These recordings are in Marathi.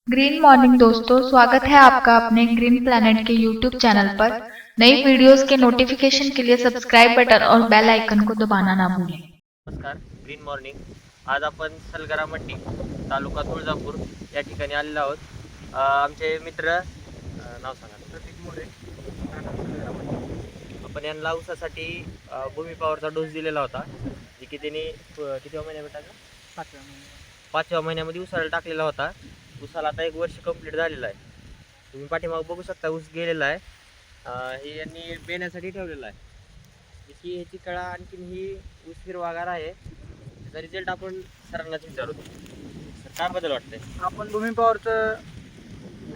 ग्रीन मॉर्निंग दोस्तों, स्वागत है आपका अपने ग्रीन प्लैनेट के यूट्यूब चैनल पर। नई वीडियोस के नोटिफिकेशन के लिए सब्सक्राइब बटन और बेल आइकन को दबाना ना भूलें। नमस्कार, ग्रीन मॉर्निंग। आज आपण सलगरा मंडी तालुका तुळजापूर या ठिकाणी आलेलो आहोत। आमचे मित्र नाव सांगा, प्रतीक मोरे। आपण यांना ऊसासाठी भूमी पॉवरचा डोस दिलेला होता, जे की त्यांनी किती महिन्यामध्ये टाकला? 5व्या महिन्यामध्ये ऊसाला टाकलेला होता। ऊसाला आता 1 वर्ष कंप्लीट झालेलं आहे। तुम्ही पाठीमागे बघू शकता ऊस गेलेला आहे। हे यांनी बेण्यासाठी ठेवलेलं आहे, की ह्याची कळा आणखीन ही ऊस हिरवागार आहे। त्याचा रिझल्ट आपण सरांनाच विचारू। सर, काय बदल वाटतंय? आपण भूमी पॉवरचं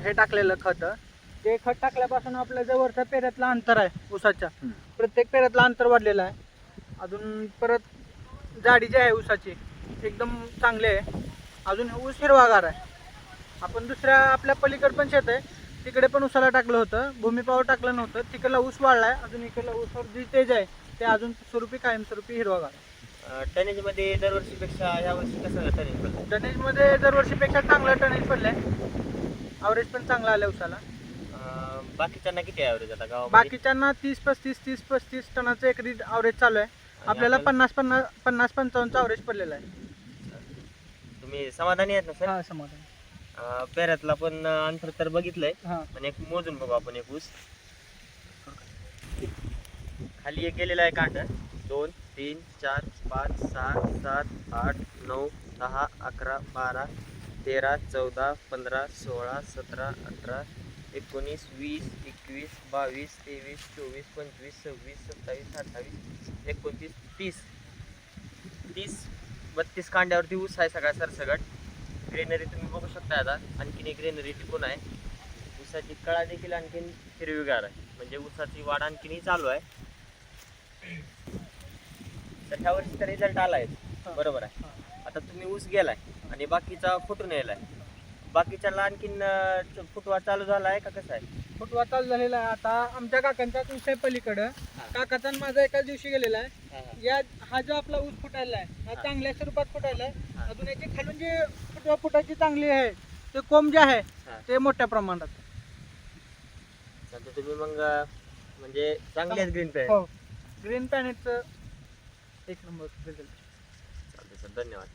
हे टाकलेलं खत, ते खत टाकल्यापासून आपल्या जवळचा पेऱ्यातला अंतर आहे ऊसाच्या, प्रत्येक पेऱ्यातला अंतर वाढलेलं आहे। अजून परत जाडी जी आहे ऊसाची एकदम चांगली आहे। अजून ऊस हिरवागार आहे। आपण दुसऱ्या आपल्या पलीकडे पण शेत आहे, तिकडे पण ऊसाला टाकलं होतं, भूमी पॉवर टाकलं नव्हतं। तिकडला ऊस वाढलाय, अजून इकडला ऊसावर जी तेज आहे ते अजून स्वरूपी कायमस्वरूपी हिरवागार आहे। टनेजमध्ये दरवर्षीपेक्षा यावर्षी कसं टनेज पडलं? टनेजमध्ये दरवर्षीपेक्षा चांगलं टनेज पडलंय, ॲव्हरेज पण चांगला आलं ऊसाला। बाकीच्यांना किती ॲव्हरेज आता गावामध्ये? बाकीच्यांना 30-35 टनाचं एकरी ॲव्हरेज चालू आहे। आपल्याला 50-55चं ॲव्हरेज पडलेलं आहे। तुम्ही समाधानी आहेत ना सर? हा, समाधान। पेऱ्यातला पण अंतर तर बघितलंय, हा, पण एक मोजून बघू आपण एक ऊस। खाली एक गेलेला आहे कांड 2 3 4 5 6 7 8 9 10 11 12 13 14 15 16 17 18 19 20 21 22 23 24 25 26 27 28 29 30 32 कांड्यावरती ऊस आहे सगळा सरसगट। ग्रेनरी तुम्ही बघू शकता। आता आणखीन एक ग्रेनरी टिकून आहे। ऊसाची कळा देखील आणखीन हिरवीगार आहे, म्हणजे ऊसाची वाढ आणखीनही चालू आहे। तर ह्या वर्षी तर रिझल्ट आलाय, बरोबर आहे। आता तुम्ही ऊस गेलाय आणि बाकीचा फुटून यायलाय, बाकीच्याला आणखीन फुटवा चालू झाला आहे का कसं आहे? फुटवा चालू झालेला आहे। आता आमच्या काकांचा ऊस आहे पलीकडं, काकाचा आणि माझा एकाच दिवशी गेलेला आहे। हा जो आपला ऊस फुटायला आहे, हा चांगल्या स्वरूपात फुटायला आहे। अजून याची खालून जे फुटवा फुटायची चांगली आहे, ते कोंब जे आहे ते मोठ्या प्रमाणात। सध्या तुम्ही मग म्हणजे चांगलेच ग्रीन पॅन। हो, ग्रीन पॅनेटचं 1 नंबर रिझल्ट। चालतंय सर, धन्यवाद।